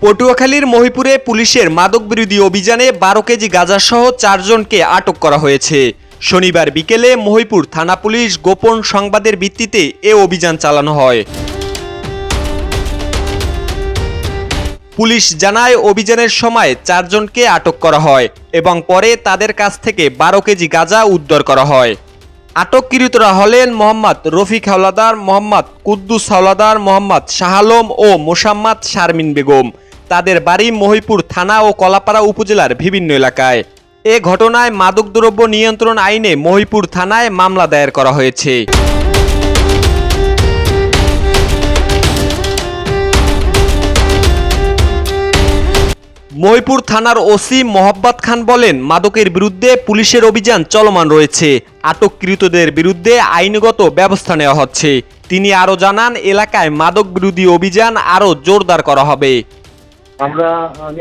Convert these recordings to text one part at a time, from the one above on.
পটুয়াখালীর মহিপুরে পুলিশের মাদক বিরোধী অভিযানে 12 কেজি গাঁজাসহ 4 জনকে আটক করা হয়েছে। শনিবার বিকেলে মহিপুর থানা পুলিশ গোপন সংবাদের ভিত্তিতে এ অভিযান চালানো হয়। পুলিশ জানায় অভিযানের সময় 4 জনকে আটক করা হয় এবং পরে তাদের কাছ থেকে 12 কেজি গাঁজা উদ্ধার করা হয়। আটককৃতরা হলেন মোহাম্মদ রফিক হাওলাদার, মোহাম্মদ কুদ্দুস হাওলাদার, মোহাম্মদ শাহ আলম ও মোসাম্মদ শারমিন বেগম। তাদের বাড়ি মহিপুর থানা ও কলাপাড়া উপজেলার বিভিন্ন এলাকায়। এ ঘটনায় মাদকদ্রব্য নিয়ন্ত্রণ আইনে মহিপুর থানায় মামলা দায়ের করা হয়েছে। মহিপুর থানার ওসি মোহাব্বত খান বলেন, মাদকের বিরুদ্ধে পুলিশের অভিযান চলমান রয়েছে। আটককৃতদের বিরুদ্ধে আইনগত ব্যবস্থা নেওয়া হচ্ছে। তিনি আরও জানান, এলাকায় মাদক বিরোধী অভিযান আরও জোরদার করা হবে। আমরা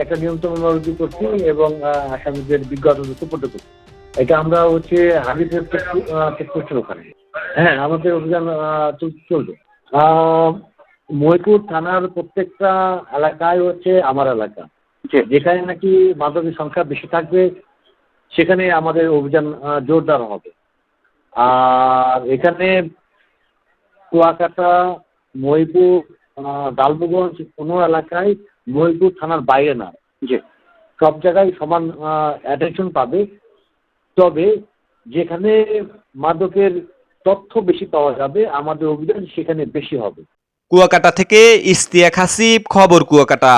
একটা নিয়ন্ত্রণ রুজু করছি এবং আসামিদের বিজ্ঞতা সুপর্দ করছি। এটা আমরা হাবিজের চেকপোস্টের ওখানে। হ্যাঁ, আমাদের অভিযান চলবে। মহিপুর থানার প্রত্যেকটা এলাকায় আমার এলাকা, যেখানে নাকি মাদকের সংখ্যা বেশি থাকবে সেখানে আমাদের অভিযান জোরদার হবে। আর এখানে কুয়াকাটা, মহিপুর, ডালবগঞ্জ কোনো এলাকায় মহিপুর থানার বাইরে না, সব জায়গায় সমান অ্যাটেনশন পাবে। তবে যেখানে মাদকের তথ্য বেশি পাওয়া যাবে আমাদের অভিযান সেখানে বেশি হবে। কুয়াকাটা থেকে ইশতিয়াক হাসিব, খবর কুয়াকাটা।